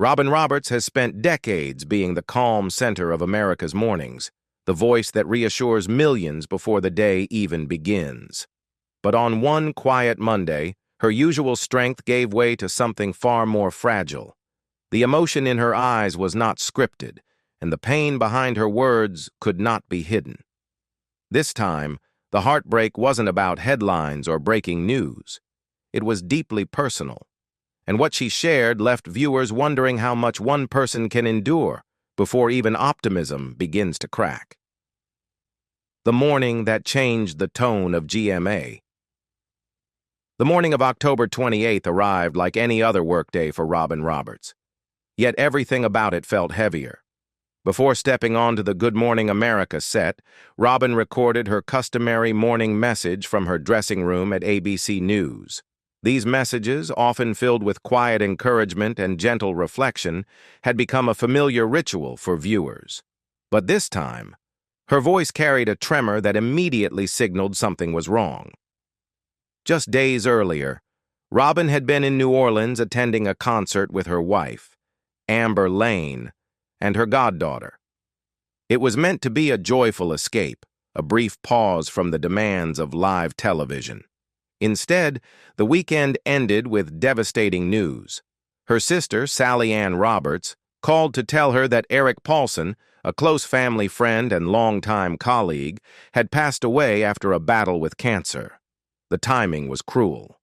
Robin Roberts has spent decades being the calm center of America's mornings, the voice that reassures millions before the day even begins. But on one quiet Monday, her usual strength gave way to something far more fragile. The emotion in her eyes was not scripted, and the pain behind her words could not be hidden. This time, the heartbreak wasn't about headlines or breaking news. It was deeply personal, and what she shared left viewers wondering how much one person can endure before even optimism begins to crack. The morning that changed the tone of GMA. The morning of October 28th arrived like any other workday for Robin Roberts. Yet everything about it felt heavier. Before stepping onto the Good Morning America set, Robin recorded her customary morning message from her dressing room at ABC News. These messages, often filled with quiet encouragement and gentle reflection, had become a familiar ritual for viewers. But this time, her voice carried a tremor that immediately signaled something was wrong. Just days earlier, Robin had been in New Orleans attending a concert with her wife, Amber Lane, and her goddaughter. It was meant to be a joyful escape, a brief pause from the demands of live television. Instead, the weekend ended with devastating news. Her sister, Sally Ann Roberts, called to tell her that Eric Pollson, a close family friend and longtime colleague, had passed away after a battle with cancer. The timing was cruel.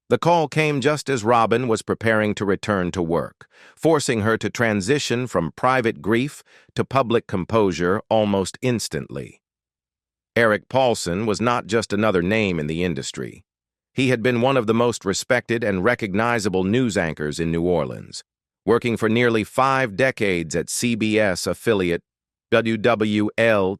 The call came just as Robin was preparing to return to work, forcing her to transition from private grief to public composure almost instantly. Eric Pollson was not just another name in the industry. He had been one of the most respected and recognizable news anchors in New Orleans, working for nearly 5 decades at CBS affiliate WWL-TV.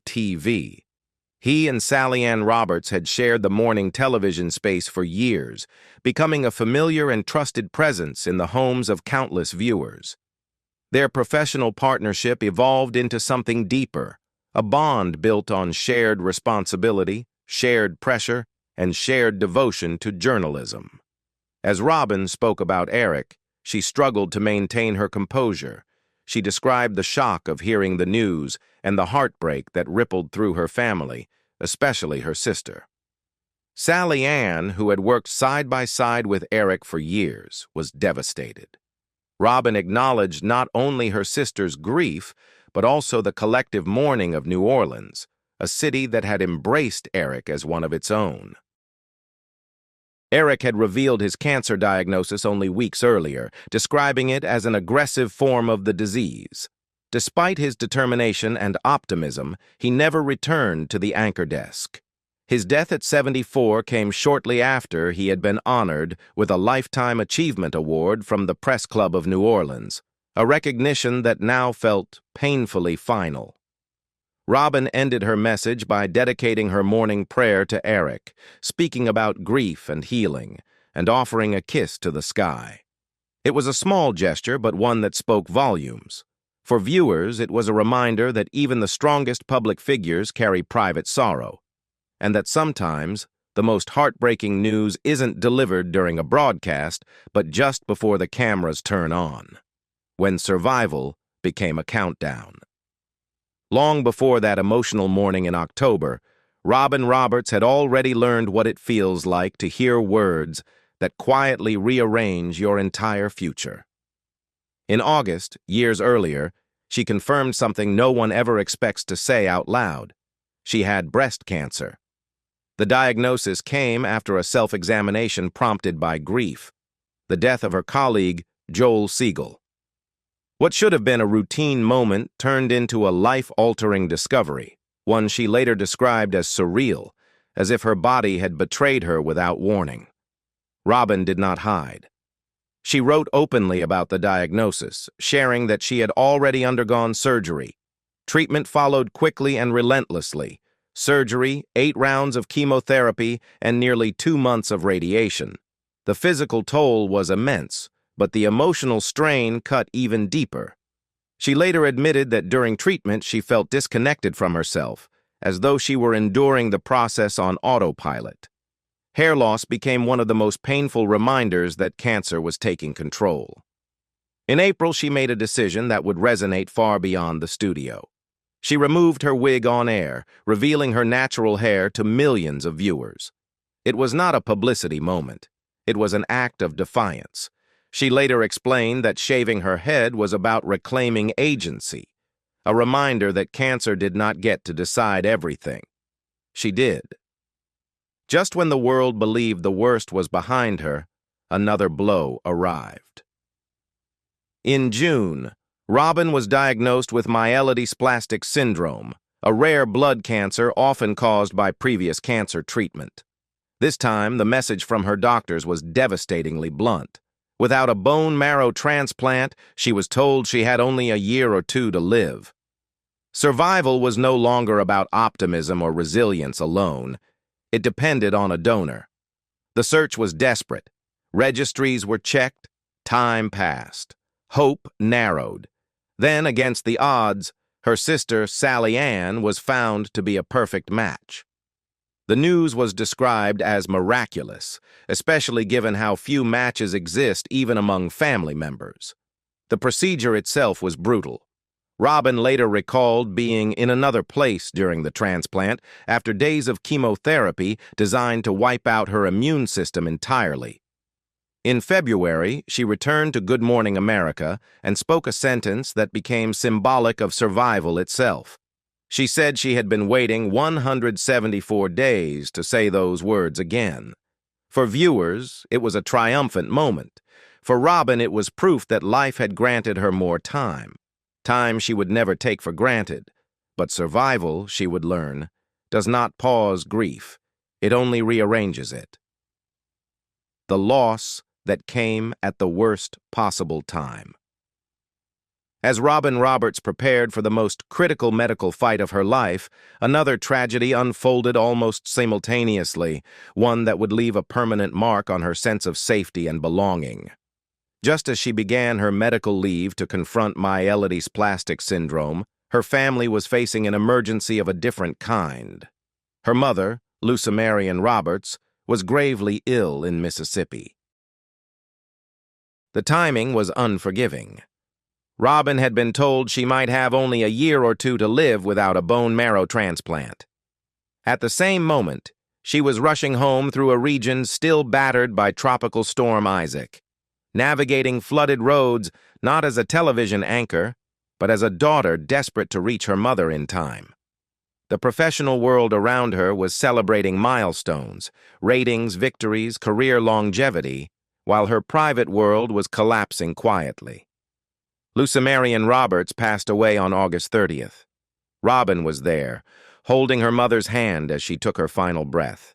He and Sally Ann Roberts had shared the morning television space for years, becoming a familiar and trusted presence in the homes of countless viewers. Their professional partnership evolved into something deeper, a bond built on shared responsibility, shared pressure, and shared devotion to journalism. As Robin spoke about Eric, she struggled to maintain her composure. She described the shock of hearing the news and the heartbreak that rippled through her family, especially her sister. Sally Ann, who had worked side by side with Eric for years, was devastated. Robin acknowledged not only her sister's grief, but also the collective mourning of New Orleans, a city that had embraced Eric as one of its own. Eric had revealed his cancer diagnosis only weeks earlier, describing it as an aggressive form of the disease. Despite his determination and optimism, he never returned to the anchor desk. His death at 74 came shortly after he had been honored with a Lifetime Achievement Award from the Press Club of New Orleans, a recognition that now felt painfully final. Robin ended her message by dedicating her morning prayer to Eric, speaking about grief and healing, and offering a kiss to the sky. It was a small gesture, but one that spoke volumes. For viewers, it was a reminder that even the strongest public figures carry private sorrow, and that sometimes the most heartbreaking news isn't delivered during a broadcast, but just before the cameras turn on, when survival became a countdown. Long before that emotional morning in October, Robin Roberts had already learned what it feels like to hear words that quietly rearrange your entire future. In August, years earlier, she confirmed something no one ever expects to say out loud. She had breast cancer. The diagnosis came after a self-examination prompted by grief, the death of her colleague, Joel Siegel. What should have been a routine moment turned into a life-altering discovery, one she later described as surreal, as if her body had betrayed her without warning. Robin did not hide. She wrote openly about the diagnosis, sharing that she had already undergone surgery. Treatment followed quickly and relentlessly. Surgery, 8 rounds of chemotherapy, and nearly 2 months of radiation. The physical toll was immense, but the emotional strain cut even deeper. She later admitted that during treatment she felt disconnected from herself, as though she were enduring the process on autopilot. Hair loss became one of the most painful reminders that cancer was taking control. In April, she made a decision that would resonate far beyond the studio. She removed her wig on air, revealing her natural hair to millions of viewers. It was not a publicity moment. It was an act of defiance. She later explained that shaving her head was about reclaiming agency, a reminder that cancer did not get to decide everything. She did. Just when the world believed the worst was behind her, another blow arrived. In June, Robin was diagnosed with myelodysplastic syndrome, a rare blood cancer often caused by previous cancer treatment. This time, the message from her doctors was devastatingly blunt. Without a bone marrow transplant, she was told she had only a year or two to live. Survival was no longer about optimism or resilience alone. It depended on a donor. The search was desperate. Registries were checked. Time passed. Hope narrowed. Then, against the odds, her sister, Sally Ann, was found to be a perfect match. The news was described as miraculous, especially given how few matches exist even among family members. The procedure itself was brutal. Robin later recalled being in another place during the transplant after days of chemotherapy designed to wipe out her immune system entirely. In February, she returned to Good Morning America and spoke a sentence that became symbolic of survival itself. She said she had been waiting 174 days to say those words again. For viewers, it was a triumphant moment. For Robin, it was proof that life had granted her more time. Time she would never take for granted. But survival, she would learn, does not pause grief. It only rearranges it. The loss that came at the worst possible time. As Robin Roberts prepared for the most critical medical fight of her life, another tragedy unfolded almost simultaneously, one that would leave a permanent mark on her sense of safety and belonging. Just as she began her medical leave to confront myelodysplastic syndrome, her family was facing an emergency of a different kind. Her mother, Lucy Marion Roberts, was gravely ill in Mississippi. The timing was unforgiving. Robin had been told she might have only a year or two to live without a bone marrow transplant. At the same moment, she was rushing home through a region still battered by Tropical Storm Isaac, navigating flooded roads not as a television anchor, but as a daughter desperate to reach her mother in time. The professional world around her was celebrating milestones, ratings, victories, career longevity, while her private world was collapsing quietly. Lucy Marion Roberts passed away on August 30th. Robin was there, holding her mother's hand as she took her final breath.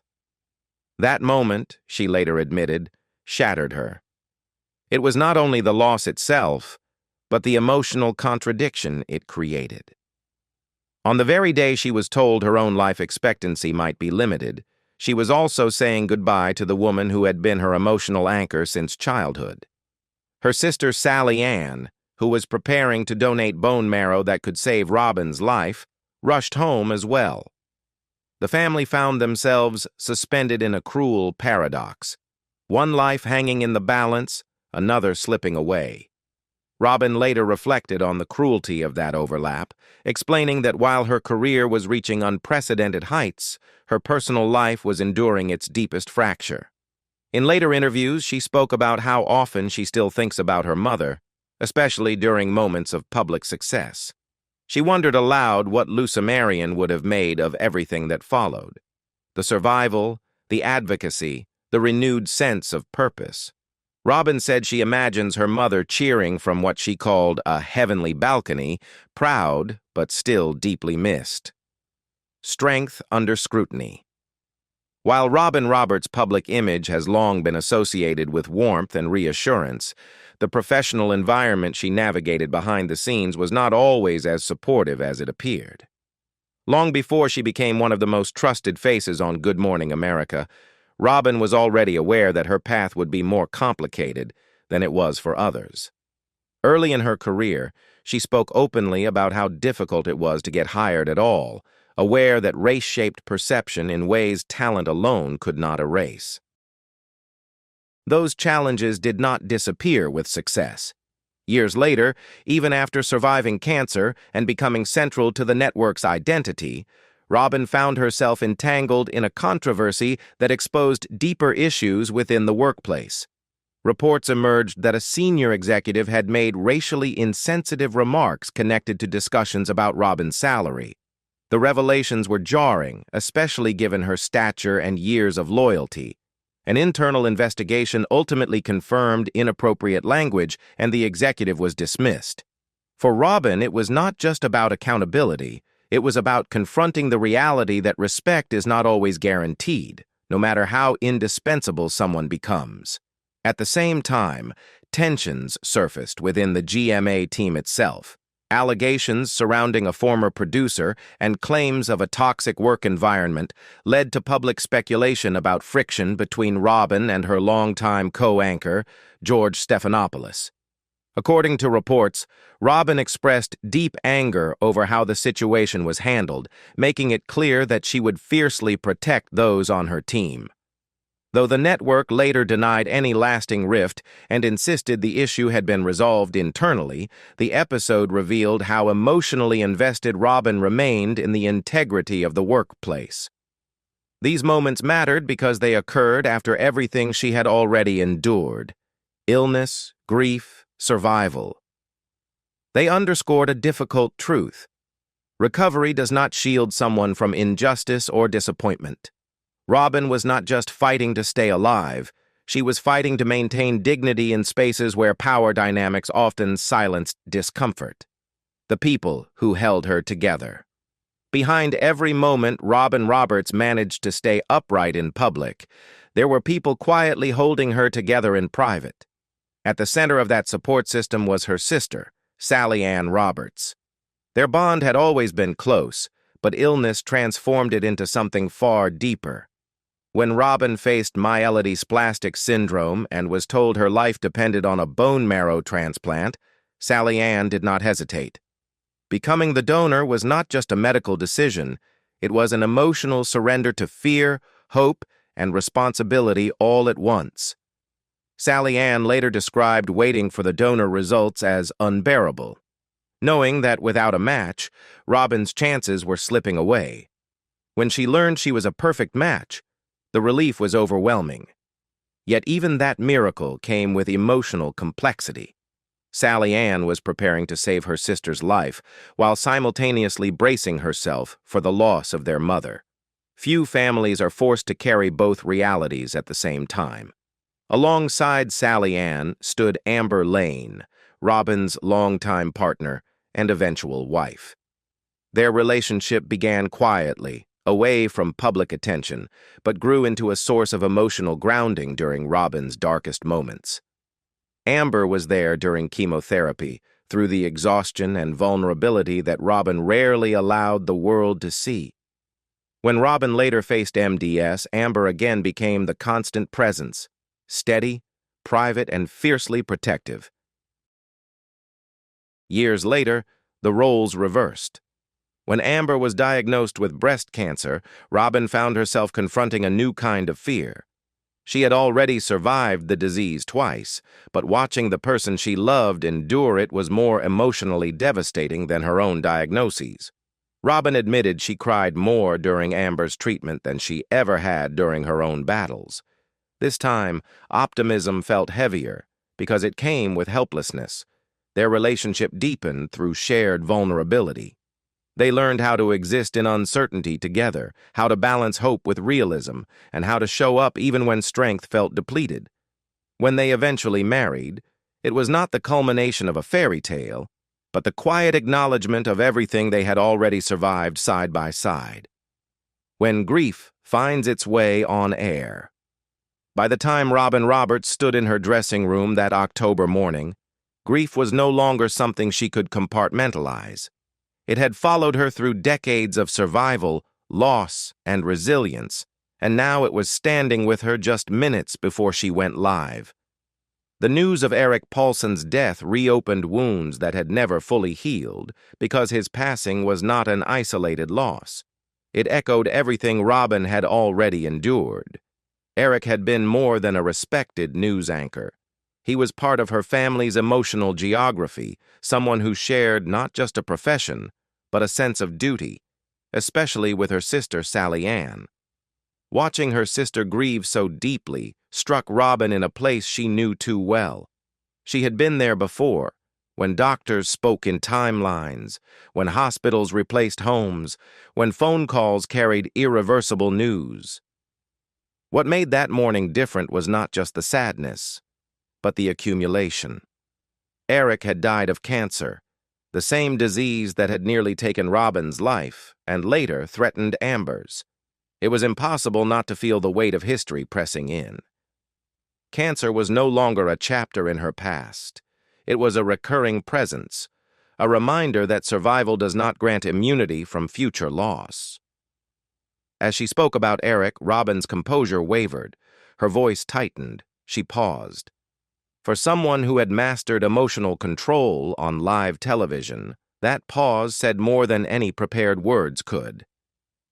That moment, she later admitted, shattered her. It was not only the loss itself, but the emotional contradiction it created. On the very day she was told her own life expectancy might be limited, she was also saying goodbye to the woman who had been her emotional anchor since childhood. Her sister Sally Ann, who was preparing to donate bone marrow that could save Robin's life, rushed home as well. The family found themselves suspended in a cruel paradox. One life hanging in the balance, another slipping away. Robin later reflected on the cruelty of that overlap, explaining that while her career was reaching unprecedented heights, her personal life was enduring its deepest fracture. In later interviews, she spoke about how often she still thinks about her mother, especially during moments of public success. She wondered aloud what Lucy Marion would have made of everything that followed. The survival, the advocacy, the renewed sense of purpose. Robin said she imagines her mother cheering from what she called a heavenly balcony, proud but still deeply missed. Strength under scrutiny. While Robin Roberts' public image has long been associated with warmth and reassurance, the professional environment she navigated behind the scenes was not always as supportive as it appeared. Long before she became one of the most trusted faces on Good Morning America, Robin was already aware that her path would be more complicated than it was for others. Early in her career, she spoke openly about how difficult it was to get hired at all, aware that race shaped perception in ways talent alone could not erase. Those challenges did not disappear with success. Years later, even after surviving cancer and becoming central to the network's identity, Robin found herself entangled in a controversy that exposed deeper issues within the workplace. Reports emerged that a senior executive had made racially insensitive remarks connected to discussions about Robin's salary. The revelations were jarring, especially given her stature and years of loyalty. An internal investigation ultimately confirmed inappropriate language, and the executive was dismissed. For Robin, it was not just about accountability. It was about confronting the reality that respect is not always guaranteed, no matter how indispensable someone becomes. At the same time, tensions surfaced within the GMA team itself. Allegations surrounding a former producer and claims of a toxic work environment led to public speculation about friction between Robin and her longtime co-anchor, George Stephanopoulos. According to reports, Robin expressed deep anger over how the situation was handled, making it clear that she would fiercely protect those on her team. Though the network later denied any lasting rift and insisted the issue had been resolved internally, the episode revealed how emotionally invested Robin remained in the integrity of the workplace. These moments mattered because they occurred after everything she had already endured: illness, grief, survival. They underscored a difficult truth. Recovery does not shield someone from injustice or disappointment. Robin was not just fighting to stay alive, she was fighting to maintain dignity in spaces where power dynamics often silenced discomfort. The people who held her together. Behind every moment Robin Roberts managed to stay upright in public, there were people quietly holding her together in private. At the center of that support system was her sister, Sally Ann Roberts. Their bond had always been close, but illness transformed it into something far deeper. When Robin faced myelodysplastic syndrome and was told her life depended on a bone marrow transplant, Sally Ann did not hesitate. Becoming the donor was not just a medical decision, it was an emotional surrender to fear, hope, and responsibility all at once. Sally Ann later described waiting for the donor results as unbearable, knowing that without a match, Robin's chances were slipping away. When she learned she was a perfect match, the relief was overwhelming. Yet even that miracle came with emotional complexity. Sally Ann was preparing to save her sister's life while simultaneously bracing herself for the loss of their mother. Few families are forced to carry both realities at the same time. Alongside Sally Ann stood Amber Lane, Robin's longtime partner and eventual wife. Their relationship began quietly, away from public attention, but grew into a source of emotional grounding during Robin's darkest moments. Amber was there during chemotherapy, through the exhaustion and vulnerability that Robin rarely allowed the world to see. When Robin later faced MDS, Amber again became the constant presence, steady, private, and fiercely protective. Years later, the roles reversed. When Amber was diagnosed with breast cancer, Robin found herself confronting a new kind of fear. She had already survived the disease twice, but watching the person she loved endure it was more emotionally devastating than her own diagnoses. Robin admitted she cried more during Amber's treatment than she ever had during her own battles. This time, optimism felt heavier because it came with helplessness. Their relationship deepened through shared vulnerability. They learned how to exist in uncertainty together, how to balance hope with realism, and how to show up even when strength felt depleted. When they eventually married, it was not the culmination of a fairy tale, but the quiet acknowledgement of everything they had already survived side by side. When grief finds its way on air. By the time Robin Roberts stood in her dressing room that October morning, grief was no longer something she could compartmentalize. It had followed her through decades of survival, loss, and resilience, and now it was standing with her just minutes before she went live. The news of Eric Pollson's death reopened wounds that had never fully healed because his passing was not an isolated loss. It echoed everything Robin had already endured. Eric had been more than a respected news anchor. He was part of her family's emotional geography, someone who shared not just a profession, but a sense of duty, especially with her sister Sally Ann. Watching her sister grieve so deeply struck Robin in a place she knew too well. She had been there before, when doctors spoke in timelines, when hospitals replaced homes, when phone calls carried irreversible news. What made that morning different was not just the sadness, but the accumulation. Eric had died of cancer, the same disease that had nearly taken Robin's life and later threatened Amber's. It was impossible not to feel the weight of history pressing in. Cancer was no longer a chapter in her past. It was a recurring presence, a reminder that survival does not grant immunity from future loss. As she spoke about Eric, Robin's composure wavered. Her voice tightened. She paused. For someone who had mastered emotional control on live television, that pause said more than any prepared words could.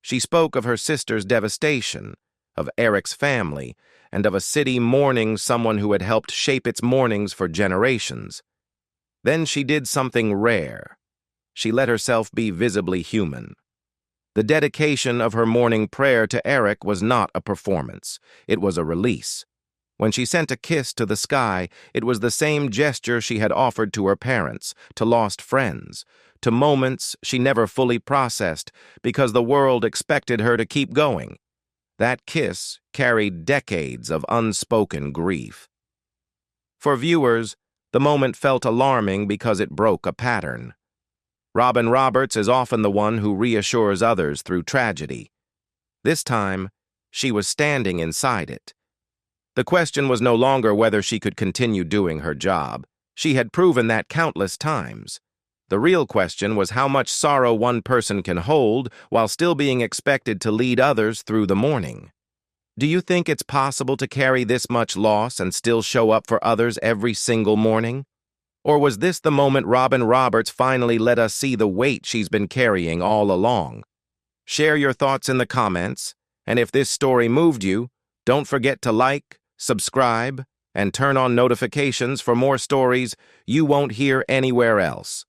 She spoke of her sister's devastation, of Eric's family, and of a city mourning someone who had helped shape its mornings for generations. Then she did something rare. She let herself be visibly human. The dedication of her morning prayer to Eric was not a performance. It was a release. When she sent a kiss to the sky, it was the same gesture she had offered to her parents, to lost friends, to moments she never fully processed because the world expected her to keep going. That kiss carried decades of unspoken grief. For viewers, the moment felt alarming because it broke a pattern. Robin Roberts is often the one who reassures others through tragedy. This time, she was standing inside it. The question was no longer whether she could continue doing her job. She had proven that countless times. The real question was how much sorrow one person can hold while still being expected to lead others through the morning. Do you think it's possible to carry this much loss and still show up for others every single morning? Or was this the moment Robin Roberts finally let us see the weight she's been carrying all along? Share your thoughts in the comments, and if this story moved you, don't forget to like, subscribe, and turn on notifications for more stories you won't hear anywhere else.